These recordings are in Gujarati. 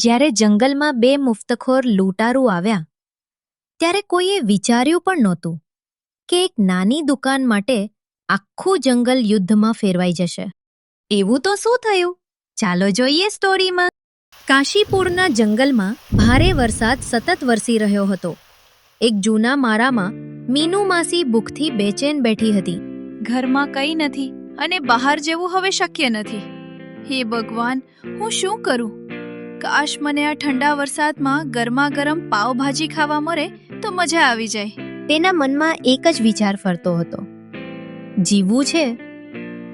જ્યારે જંગલમાં બે મુફતખોર લૂંટારૂ આવ્યા ત્યારે કોઈએ વિચાર્યું પણ નહોતું કે એક નાની દુકાન માટે આખું જંગલ યુદ્ધમાં ફેરવાઈ જશે. એવું તો શું થયું? ચાલો જોઈએ સ્ટોરીમાં. કાશીપુરના જંગલમાં ભારે વરસાદ સતત વરસી રહ્યો હતો. એક જૂના માળામાં મીનુ માસી ભૂખથી બેચેન બેઠી હતી. ઘરમાં કંઈ નથી અને બહાર જવું હવે શક્ય નથી. હે ભગવાન, હું શું કરું? કાશ મને આ ઠંડા વરસાદમાં ગરમા ગરમ પાવભાજી ખાવા મળે તો મજા આવી જાય. તેના મનમાં એક જ વિચાર ફરતો હતો, જીવવું છે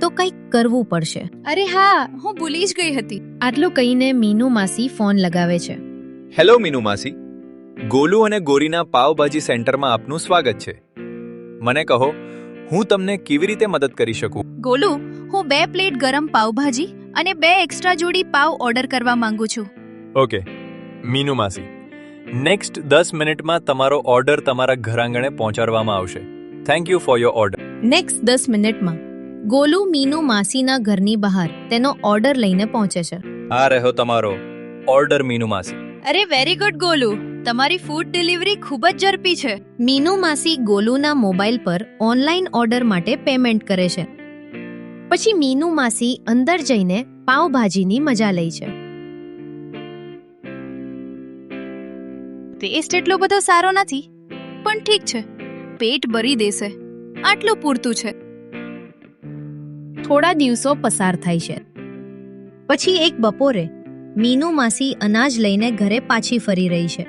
તો કંઈક કરવું પડશે. અરે હા, હું ભૂલી જ ગઈ હતી. આટલું કહીને મીનુ માસી ફોન લગાવે છે. હેલો મીનુ માસી, ગોલુ અને ગોરીના પાવભાજી સેન્ટરમાં આપનું સ્વાગત છે. મને કહો, હું તમને કેવી રીતે મદદ કરી શકું? ગોલુ, હું 2 પ્લેટ ગરમ પાવભાજી અને 2 એક્સ્ટ્રા જોડી પાવ ઓર્ડર કરવા માંગુ છું. ઓકે મીનુ માસી, નેક્સ્ટ 10 મિનિટમાં તમારો ઓર્ડર તમારા ઘર આંગણે પહોંચાડવામાં આવશે. Thank you for your order. Next 10 મિનિટમાં ગોલુ મીનુ માસીના ઘરની બહાર તેનો ઓર્ડર લઈને પહોંચે છે. આ રહ્યો તમારો ઓર્ડર મીનુ માસી. અરે વેરી ગુડ ગોલુ, તમારી ફૂડ ડિલિવરી ખૂબ જ ઝડપી છે. મીનુ માસી ગોલુના મોબાઈલ પર ઓનલાઈન ઓર્ડર માટે પેમેન્ટ કરે છે. પછી મીનુ માસી અંદર જઈને પાવભાજીની મજા લે છે. ટેસ્ટ એટલો બધો સારો નથી, પણ ઠીક છે, પેટ ભરી દેશે, આટલું પૂરતું છે. થોડા દિવસો પસાર થાય છે. પછી એક બપોરે મીનુ માસી અનાજ લઈને ઘરે પાછી ફરી રહી છે.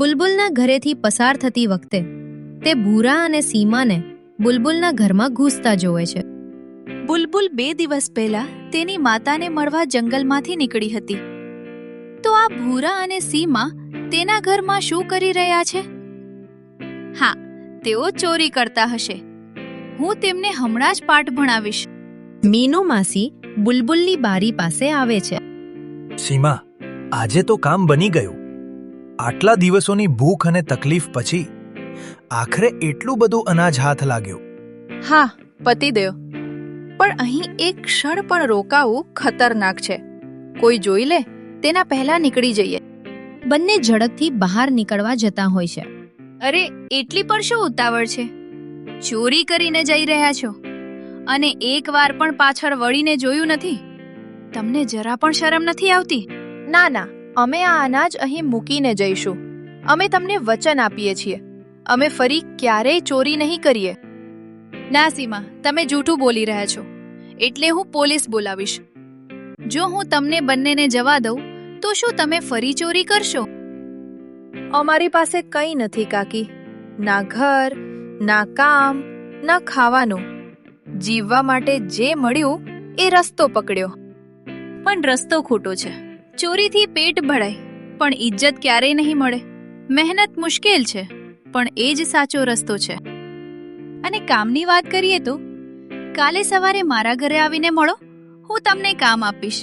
બુલબુલના ઘરેથી પસાર થતી વખતે તે ભૂરા અને સીમાને બુલબુલના ઘરમાં ઘૂસતા જોવે છે. બુલબુલ 2 દિવસ પહેલા તેની માતાને મળવા જંગલમાંથી નીકળી હતી. તો આ ભૂરા અને સીમા તેના ઘરમાં શું કરી રહ્યા છે? હા, તેઓ ચોરી કરતા હશે. હું તેમને હમણાં જ પાઠ ભણાવીશ. મીનુ માસી બુલબુલની બારી પાસે આવે છે. સીમા, આજે તો કામ બની ગયું. આટલા દિવસોની ભૂખ અને તકલીફ પછી આખરે એટલું બધું અનાજ હાથ લાગ્યો. હા, પતી ગયો. પણ અહીં એક ક્ષણ પણ રોકાવું ખતરનાક છે. કોઈ જોઈ લે તેના પહેલા નીકળી જઈએ. બંને ઝડપથી બહાર નીકળવા જતા હોય છે. અરે, એટલી પણ શું ઉતાવળ છે? ચોરી કરીને જઈ રહ્યા છો અને એકવાર પણ પાછળ વળીને જોયું નથી? તમને જરા પણ શરમ નથી આવતી? ના ના, અમે આ અનાજ અહીં મૂકીને જઈશું. અમે તમને વચન આપીએ છીએ, અમે ફરી ક્યારેય ચોરી નહીં કરીએ. ના સીમા, તમે જૂઠું બોલી રહ્યા છો, એટલે હું પોલીસ બોલાવીશ. જો હું તમને બંનેને જવા દઉં તો શું તમે ફરી ચોરી કરશો? અમારી પાસે કંઈ નથી કાકી. ના ઘર, ના કામ, ના ખાવાનું. જીવવા માટે જે મળ્યું એ રસ્તો પકડ્યો. પણ રસ્તો ખોટો છે. ચોરીથી પેટ ભરાય પણ ઇજ્જત ક્યારેય નહીં મળે. મહેનત મુશ્કેલ છે, પણ એ જ સાચો રસ્તો છે. અને કામની વાત કરીએ તો કાલે સવારે મારા ઘરે આવીને મળો, હું તમને કામ આપીશ.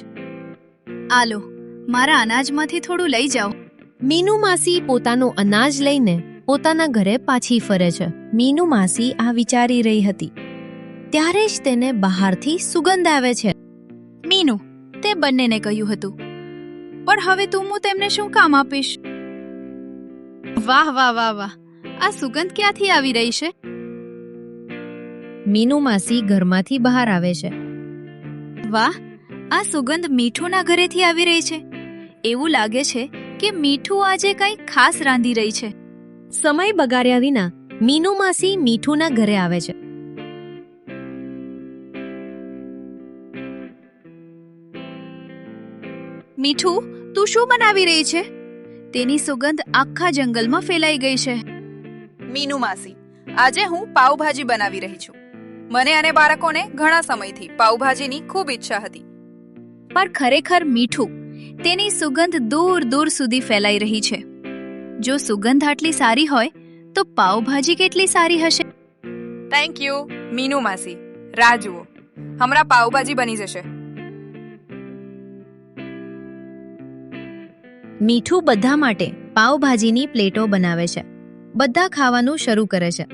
આલો, મારા અનાજમાંથી થોડું લઈ જાઓ. મીનુ માસી પોતાનું અનાજ લઈને પોતાના ઘરે પાછી ફરે છે. મીનુ માસી આ વિચારી રહી હતી ત્યારે જ તેને બહારથી સુગંધ આવે છે. મીનુ, તે બંનેને કહ્યું હતું, પણ હવે તું હું તેમને શું કામ આપીશ? વાહ વાહ વાહ વાહ, આ સુગંધ ક્યાંથી આવી રહી છે? મીનુ માસી ઘરમાંથી બહાર આવે છે. વાહ, આ સુગંધ મીઠુના ઘરેથી આવી રહી છે. એવું લાગે છે કે મીઠું આજે કંઈ ખાસ રાંધી રહી છે. સમય બગાડ્યા વિના મીનુ માસી મીઠુના ઘરે આવે છે. મીઠું, તું શું બનાવી રહી છે? તેની સુગંધ આખા જંગલમાં ફેલાઈ ગઈ છે. મીનુ માસી, આજે હું પાવભાજી બનાવી રહી છું. મને અને બાળકોને ઘણા સમયથી પાવભાજીની ખૂબ ઈચ્છા હતી. પણ ખરેખર મીઠું, તેની સુગંધ દૂર દૂર સુધી ફેલાઈ રહી છે. જો સુગંધ આટલી સારી હોય તો પાવભાજી કેટલી સારી હશે? થેન્ક યુ મીનુ માસી. રાહ જુઓ, હમણાં પાવભાજી બની જશે. મીઠું બધા માટે પાવભાજીની પ્લેટો બનાવે છે. બધા ખાવાનું શરૂ કરે છે.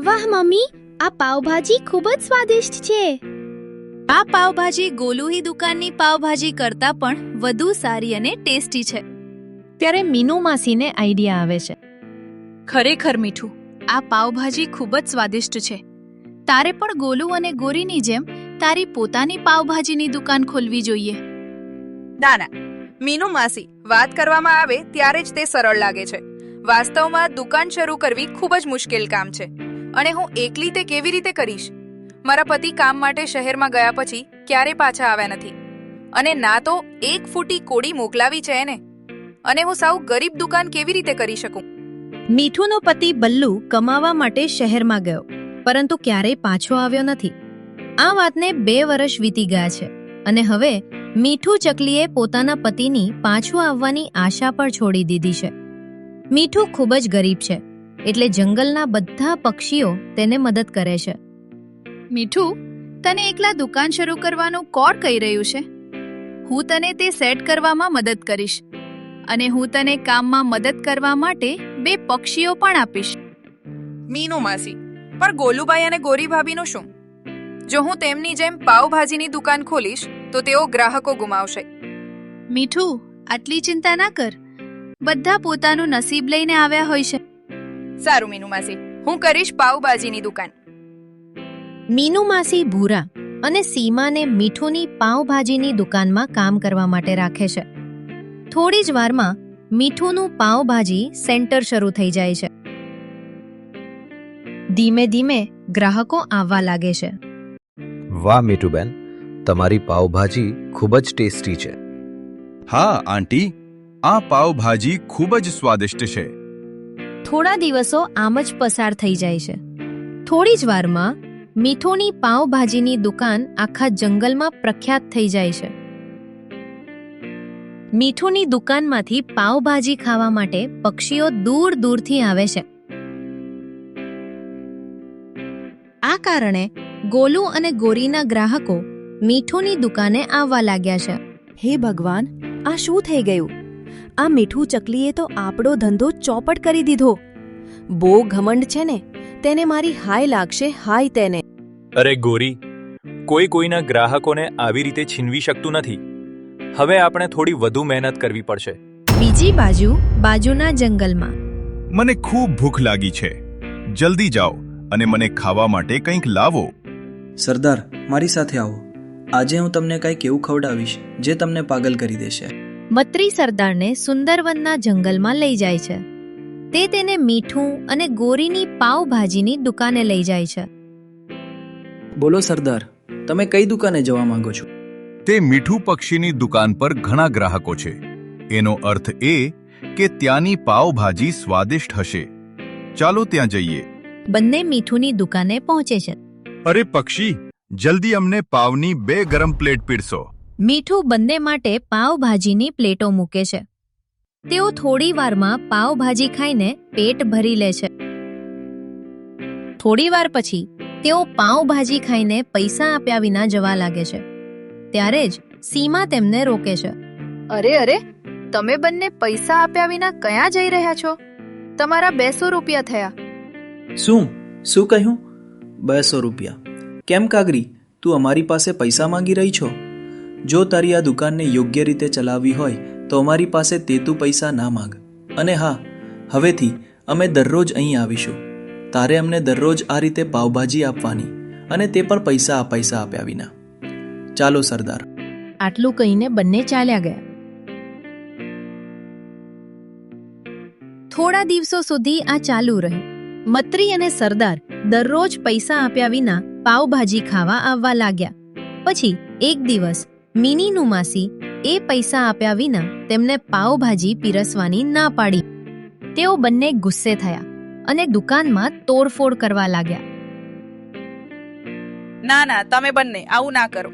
વાહ મમ્મી, આ પાવભાજી ખૂબ જ સ્વાદિષ્ટ છે. આ પાવભાજી ગોલુની દુકાનની પાવભાજી કરતાં પણ વધુ સારી અને ટેસ્ટી છે. ત્યારે મીનુ માસીને આઈડિયા આવે છે. ખરેખર મીઠું, આ પાવભાજી ખૂબ જ સ્વાદિષ્ટ છે. તારે પણ ગોલુ અને ગોરીની જેમ તારી પોતાની પાવભાજીની દુકાન ખોલવી જોઈએ. ના ના મીનુ માસી, વાત કરવામાં આવે ત્યારે જ તે સરળ લાગે છે. વાસ્તવમાં દુકાન શરૂ કરવી ખૂબ જ મુશ્કેલ કામ છે અને હું એકલી તે કેવી રીતે કરીશ? મારા પતિ કામ માટે શહેરમાં ગયા પછી ક્યારે પાછા આવ્યા નથી અને ના તો એક ફૂટી કોડી મોકલાવી છે એને. અને હું સાવ ગરીબ દુકાન કેવી રીતે કરી શકું? મીઠુનો પતિ બલ્લુ કમાવા માટે શહેરમાં ગયો, પરંતુ ક્યારેય પાછો આવ્યો નથી. આ વાતને 2 વર્ષ વીતી ગયા છે અને હવે મીઠુ ચકલીએ પોતાના પતિની પાછું આવવાની આશા પર છોડી દીધી છે. મીઠુ ખૂબ જ ગરીબ છે, એટલે જંગલના બધા પક્ષીઓ તેને મદદ કરે છે. મીઠું, તને એકલા દુકાન શરૂ કરવાનું કોણ કહી રહ્યું છે? હું તને તે સેટ કરવામાં મદદ કરીશ અને હું તને કામમાં મદદ કરવા માટે 2 પક્ષીઓ પણ આપીશ. મીનુ માસી, પણ ગોલુભાઈ અને ગોરી ભાભીનું શું? જો હું તેમની જેમ પાવભાજીની દુકાન ખોલીશ તો તેઓ ગ્રાહકો ગુમાવશે. મીઠું, આટલી ચિંતા ના કર. બધા પોતાનું નસીબ લઈને આવ્યા હોય છે. સારું મીનુ માસી, હું કરીશ પાવભાજીની દુકાન. મીનુ માસી ભૂરા અને સીમાને મીઠુની પાવભાજીની દુકાનમાં કામ કરવા માટે રાખે છે. થોડી જ વારમાં મીઠુનું પાવભાજી સેન્ટર શરૂ થઈ જાય છે. ધીમે ધીમે ગ્રાહકો આવવા લાગે છે. વાહ મીઠુબેન, તમારી પાવભાજી ખૂબ જ ટેસ્ટી છે. હા આંટી, આ પાવભાજી ખૂબ જ સ્વાદિષ્ટ છે. થોડા દિવસો આમ જ પસાર થઈ જાય છે. થોડી જ વારમાં મીઠુની પાવભાજીની દુકાન આખા જંગલમાં પ્રખ્યાત થઈ જાય છે. મીઠુની દુકાનમાંથી પાવભાજી ખાવા માટે પક્ષીઓ દૂર દૂરથી આવે છે. આ કારણે ગોલુ અને ગોરીના ગ્રાહકો મીઠુની દુકાને આવવા લાગ્યા છે. હે ભગવાન, આ શું થઈ ગયું? આ મીઠું ચકલીએ તો આપણો ધંધો ચોપટ કરી દીધો. બહુ ઘમંડ છે ને, તેને મારી હાય લાગશે, હાય તેને. અરે ગોરી, કોઈ કોઈના ગ્રાહકોને આવી રીતે છીનવી શકતું નથી. હવે આપણે થોડી વધુ મહેનત કરવી પડશે. બીજી બાજુ બાજુના જંગલમાં મને ખૂબ ભૂખ લાગી છે. જલ્દી જાઓ અને મને ખાવા માટે કંઈક લાવો. સરદાર, મારી સાથે આવો. આજે હું તમને કંઈક એવું ખવડાવીશ જે તમને પાગલ કરી દેશે. મત્રી સરદારને સુંદરવનના જંગલમાં લઈ જાય છે. તે તેને મીઠું અને ગોરીની પાવભાજીની દુકાને લઈ જાય છે. બોલો સરદાર, તમે કઈ દુકાને જવા માંગો છો? તે મીઠું પક્ષીની દુકાન પર ઘણા ગ્રાહકો છે. એનો અર્થ એ કે ત્યાંની પાવભાજી સ્વાદિષ્ટ હશે. ચાલો ત્યાં જઈએ. બંને મીઠુની દુકાને પહોંચે છે. અરે પક્ષી, જલ્દી અમને પાવની 2 ગરમ પ્લેટ પીરસો. મીઠું બંને માટે પાવભાજીની પ્લેટો મૂકે છે. તેઓ થોડી વારમાં પાવભાજી ખાઈને પેટ ભરી લે છે. થોડી વાર પછી તેઓ પાવભાજી ખાઈને પૈસા આપ્યા વિના જવા લાગે છે. ત્યારે જ સીમા તેમને રોકે છે. અરે અરે, તમે બંને પૈસા આપ્યા વિના ક્યાં જઈ રહ્યા છો? તમારા 200 રૂપિયા થયા. શું કહ્યું? 200 રૂપિયા? કેમ કાગરી, તું અમારી પાસે પૈસા માંગી રહી છો? જો તારી આ દુકાનને યોગ્ય રીતે ચલાવવી હોય તો અમારી પાસે તું પૈસા ના માંગ. અને હા, હવેથી અમે દરરોજ અહીં આવીશું. તારે અમને દરરોજ આ રીતે પાવભાજી આપવાની, અને તે પણ પૈસા આપ્યા વિના. ચાલો સરદાર. આટલું કહીને બંને ચાલ્યા ગયા. થોડા દિવસો સુધી આ ચાલુ રહ્યું. મત્રી અને સરદાર દરરોજ પૈસા આપ્યા વિના પાવભાજી ખાવા આવવા લાગ્યા. પછી એક દિવસ મિનીનું માસી એ પૈસા આપ્યા વિના તેમને પાવભાજી પીરસવાની ના પાડી. તેઓ બંને ગુસ્સે થયા અને દુકાનમાં તોડફોડ કરવા લાગ્યા. ના, તમે બંને આવું ના કરો.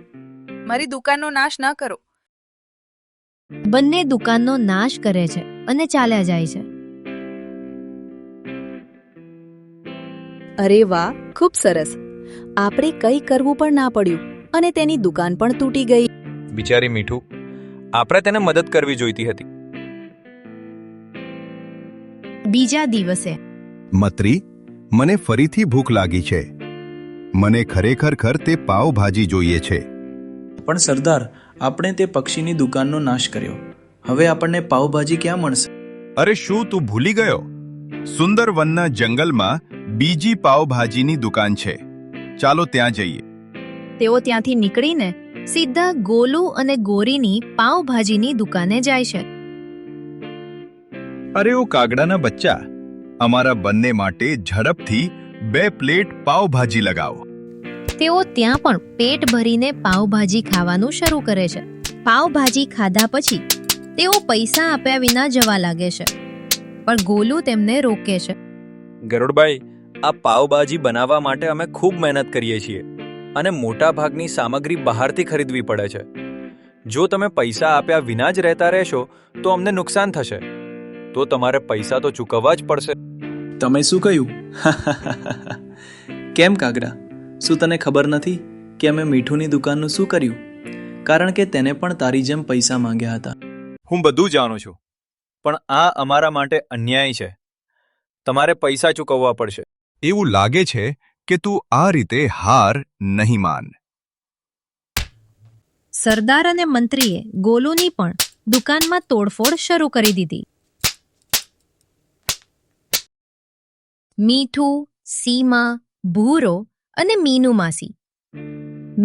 મારી દુકાનનો નાશ ના કરો. બંને દુકાનનો નાશ કરે છે અને ચાલ્યા જાય છે. અરે વાહ, ખૂબ સરસ. આપણે કંઈ કરવું પણ ના પડ્યું અને તેની દુકાન પણ તૂટી ગઈ. બિચારી મીઠું, આપણે તેને મદદ કરવી જોઈતી હતી. બીજા દિવસે મત્રી, મને ફરીથી ભૂખ લાગી છે. મને ખરેખર તે પાવભાજી જોઈએ છે. પણ સરદાર, આપણે તે પક્ષીની દુકાનનો નાશ કર્યો. હવે આપણને પાવભાજી ક્યાં મળશે? અરે શું તું ભૂલી ગયો? સુંદરવનના જંગલમાં બીજી પાવભાજીની દુકાન છે. ચાલો ત્યાં જઈએ. તેઓ ત્યાંથી નીકળીને સીધા ગોલુ અને ગોરીની પાવભાજીની દુકાને જાય છે. અરે ઓ કાગડાના બચ્ચા, અમારા બંને માટે ઝડપથી 2 પ્લેટ પાવભાજી લગાવો. તેઓ ત્યાં પણ પેટ ભરીને પાવભાજી ખાવાનું શરૂ કરે છે. પાવભાજી ખાધા પછી તેઓ પૈસા આપ્યા વિના જવા લાગે છે, પણ ગોલુ તેમને રોકે છે. ગરુડભાઈ, આ પાવભાજી બનાવવા માટે અમે ખૂબ મહેનત કરીએ છીએ અને મોટા ભાગની સામગ્રી બહારથી ખરીદવી પડે છે. જો તમે પૈસા આપ્યા વિના જ રહેતા રહેશો તો અમને નુકસાન થશે. તો તમારે પૈસા તો ચૂકવવા જ પડશે. તમે શું કહ્યું? કેમ કાગડા, શું તને ખબર નથી કે અમે મીઠુની દુકાનનું શું કર્યું? કારણ કે તેને પણ તારી જેમ પૈસા માંગ્યા હતા. હું બધું જાણું છું, પણ આ અમારા માટે અન્યાય છે. તમારે પૈસા ચૂકવવા પડશે. એવું લાગે છે કે તું આ રીતે હાર નહીં માન. સરદાર અને મંત્રીએ ગોલુની પણ દુકાનમાં તોડફોડ શરૂ કરી દીધી. મીઠું, સીમા, ભૂરો અને મીનુ માસી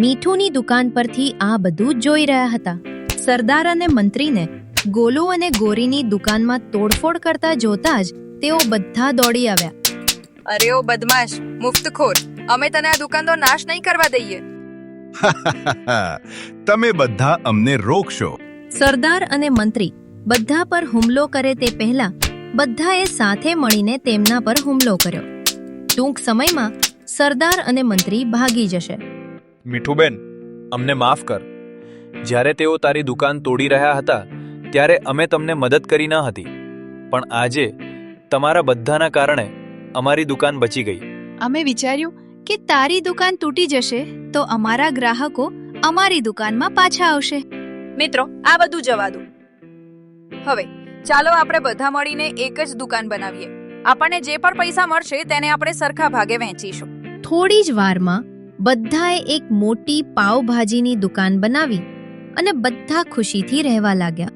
મીઠુની દુકાન પરથી આ બધું જોઈ રહ્યા હતા. સરદાર અને મંત્રીને ગોલુ અને ગોરીની દુકાનમાં તોડફોડ કરતા જોતા જ તેઓ બધા દોડી આવ્યા. અરે ઓ બદમાશ, મુફ્તખોર, અમે તને આ દુકાનનો નાશ નહીં કરવા દઈએ. તમે બધા અમને રોકશો. સરદાર અને મંત્રી બધા પર હુમલો કરે તે પહેલા બધાએ સાથે મળીને તેમના પર હુમલો કર્યો. ટૂંક સમયમાં સરદાર અને મંત્રી ભાગી જશે. મીઠુબેન, અમને માફ કર. જ્યારે તેઓ તારી દુકાન તોડી રહ્યા હતા ત્યારે અમે તમને મદદ કરી ન હતી, પણ આજે તમારા બધાના કારણે અમારી દુકાન બચી ગઈ. અમે વિચાર્યું કે તારી દુકાન તૂટી જશે તો અમારા ગ્રાહકો અમારી દુકાનમાં પાછા આવશે. મિત્રો, આ બધું જવા દો. હવે ચાલો આપણે બધા મળીને એક જ દુકાન બનાવીએ. આપણને જે પણ પૈસા મળશે તેને આપણે સરખા ભાગે વહેંચીશું. થોડી જ વારમાં બધાએ એક મોટી પાવભાજીની દુકાન બનાવી અને બધા ખુશીથી રહેવા લાગ્યા.